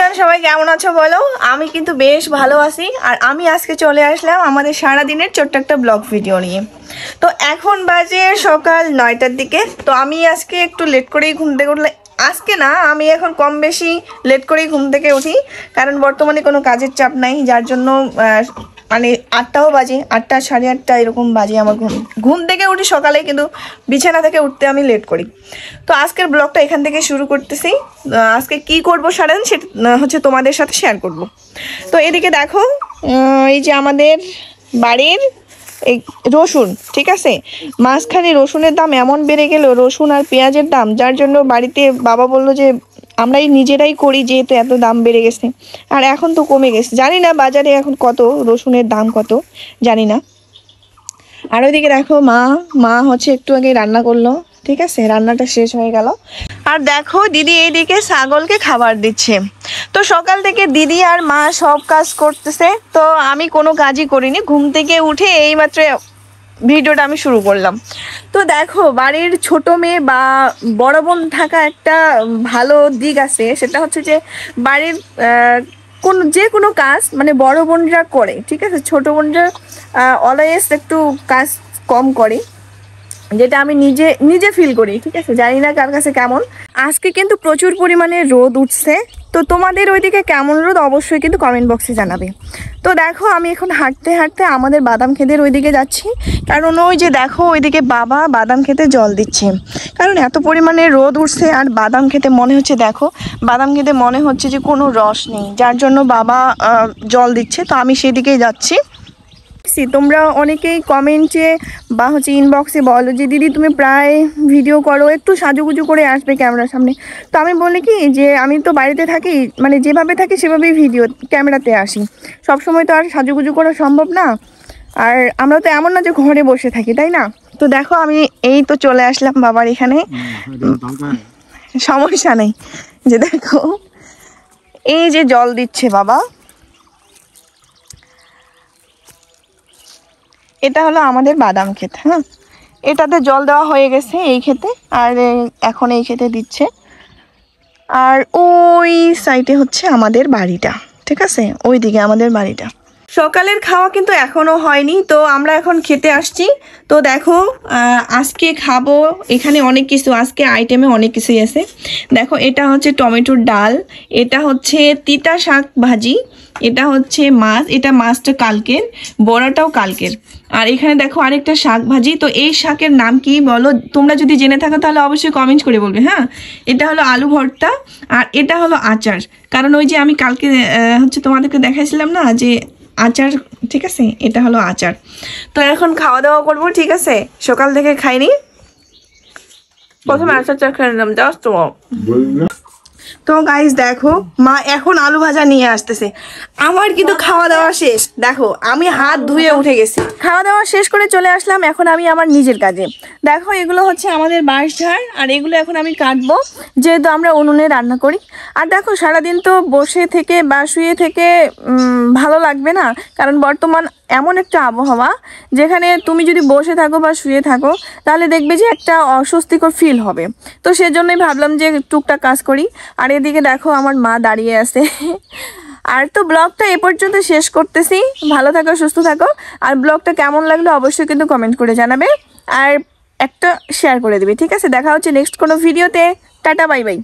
Everyone, সবাই কেমন আছো বলো? আমি কিন্তু বেশ ভালো আছি। আর আমি আজকে চলে আসলাম আমাদের সারা দিনের ছোট্ট একটা ব্লগ ভিডিও নিয়ে। তো এখন বাজে সকাল 9টার দিকে। তো আমি আজকে একটু লেট করেই ঘুম থেকে উঠলে, আজকে না, আমি এখন কম বেশি লেট করেই ঘুম থেকে উঠি, কারণ বর্তমানে কোনো কাজের চাপ নাই, যার জন্য মানে 8টাও বাজে, 8টা 8:30 এরকম বাজে আমার ঘুম থেকে উঠি সকালে, কিন্তু বিছানা থেকে উঠতে আমি লেট করি। তো আজকের ব্লগটা এখান থেকে শুরু করতেছি। আজকে কি করব সারাদিন সেটা হচ্ছে তোমাদের সাথে শেয়ার করব। তো এদিকে দেখো, এই যে আমাদের বাড়ির এই রসুন, ঠিক আছে, মাঝখানে রসুনের দাম এমন বেড়ে গেল, রসুন আর পেঁয়াজের দাম, যার জন্য বাড়িতে বাবা বললো যে আমরাই নিজেরাই করি, যেহেতু এত দাম বেড়ে গেছে। আর এখন তো কমে গেছে, জানি না বাজারে এখন কত রসুনের দাম কত, জানি না। আর ওইদিকে দেখো মা হচ্ছে একটু আগে রান্না করলো, ঠিক আছে, রান্নাটা শেষ হয়ে গেল। আর দেখো দিদি এইদিকে ছাগলকে খাবার দিচ্ছে। তো সকাল থেকে দিদি আর মা সব কাজ করতেছে, তো আমি কোনো কাজই করিনি। ঘুম থেকে উঠে এইমাত্র ভিডিওটা আমি শুরু করলাম। তো দেখো, বাড়ির ছোট মেয়ে বা বড় বোন থাকা একটা ভালো দিক আছে, সেটা হচ্ছে যে বাড়ির যে কোনো কাজ মানে বড় বোনরা করে, ঠিক আছে, ছোট বোনরা অলওয়েজ একটু কাজ কম করে, যেটা আমি নিজে ফিল করি, ঠিক আছে। জানি না কার কাছে কেমন। আজকে কিন্তু প্রচুর পরিমাণে রোদ উঠছে। তো তোমাদের ওইদিকে কেমন রোদ অবশ্যই কিন্তু কমেন্ট বক্সে জানাবে। তো দেখো, আমি এখন হাঁটতে হাঁটতে আমাদের বাদাম ক্ষেতের ওইদিকে যাচ্ছি, কারণ ওই যে দেখো ওইদিকে বাবা বাদাম খেতে জল দিচ্ছে, কারণ এত পরিমাণে রোদ উঠছে। আর বাদাম খেতে মনে হচ্ছে, দেখো বাদাম খেতে মনে হচ্ছে যে কোনো রস নেই, যার জন্য বাবা জল দিচ্ছে। তো আমি সেদিকেই যাচ্ছি। তোমরা অনেকেই কমেন্টে বা হচ্ছে ইনবক্সে বলো যে দিদি তুমি প্রায় ভিডিও করো, একটু সাজুগুজু করে আসবে ক্যামেরার সামনে। তো আমি বলি কি যে আমি তো বাড়িতে থাকি, মানে যেভাবে থাকি সেভাবেই ভিডিও ক্যামেরাতে আসি, সবসময় তো আর সাজুগুজু করা সম্ভব না। আর আমরা তো এমন না যে ঘরে বসে থাকি, তাই না? তো দেখো আমি এই তো চলে আসলাম বাবার এখানে, সমস্যা নেই। যে দেখো এই যে জল দিচ্ছে বাবা, এটা হলো আমাদের বাদাম ক্ষেত। হ্যাঁ, এটাতে জল দেওয়া হয়ে গেছে এই ক্ষেতে, আর এখন এই ক্ষেতে দিচ্ছে। আর ওই সাইডে হচ্ছে আমাদের বাড়িটা, ঠিক আছে, ওই দিকে আমাদের বাড়িটা। সকালের খাওয়া কিন্তু এখনো হয়নি, তো আমরা এখন খেতে আসছি। তো দেখো আজকে খাবো এখানে অনেক কিছু, আজকে আইটেমে অনেক কিছুই আছে। দেখো এটা হচ্ছে টমেটোর ডাল, এটা হচ্ছে তিতা শাক ভাজি, এটা হচ্ছে মাছ, এটা মাছটা কালকের, বড়াটাও কালকের। আর এখানে দেখো আরেকটা শাক ভাজি। তো এই শাকের নাম কি বলো? তোমরা যদি জেনে থাকো তাহলে অবশ্যই কমেন্ট করে বলবে। হ্যাঁ, এটা হলো আলু ভর্তা, আর এটা হলো আচার। কারণ ওই যে আমি কালকে হচ্ছে তোমাদেরকে দেখাইছিলাম না যে আচার, ঠিক আছে, এটা হলো আচার। তো এখন খাওয়া দাওয়া করবো, ঠিক আছে, সকাল থেকে খাইনি, প্রথমে আচার খেয়ে নিলাম জাস্ট। তো গাইস দেখো, মা এখন আলু ভাজা নিয়ে আসতেছে। আমার কিন্তু খাওয়া দাওয়া শেষ, দেখো আমি হাত ধুয়ে উঠে গেছি, খাওয়া দাওয়া শেষ করে চলে আসলাম এখন আমি আমার নিজের কাজে। দেখো এগুলো হচ্ছে আমাদের বাঁশঝাড়, আর এগুলো এখন আমি কাটবো, যেহেতু আমরা উনুনে রান্না করি। আর দেখো সারাদিন তো বসে থেকে বা শুয়ে থেকে ভালো লাগবে না, কারণ বর্তমান এমন একটা আবহাওয়া যেখানে তুমি যদি বসে থাকো বা শুয়ে থাকো তাহলে দেখবে যে একটা অস্বস্তিকর ফিল হবে। তো সেজন্যই ভাবলাম যে টুকটাক কাজ করি। আর এদিকে দেখো আমার মা দাঁড়িয়ে আছে। আর তো ব্লগটা এ পর্যন্ত শেষ করতেছি। ভালো থাকো, সুস্থ থাকো। আর ব্লগটা কেমন লাগলো অবশ্যই কিন্তু কমেন্ট করে জানাবে, আর একটা শেয়ার করে দিবে, ঠিক আছে। দেখা হচ্ছে নেক্সট কোনো ভিডিওতে। Tata, bye bye.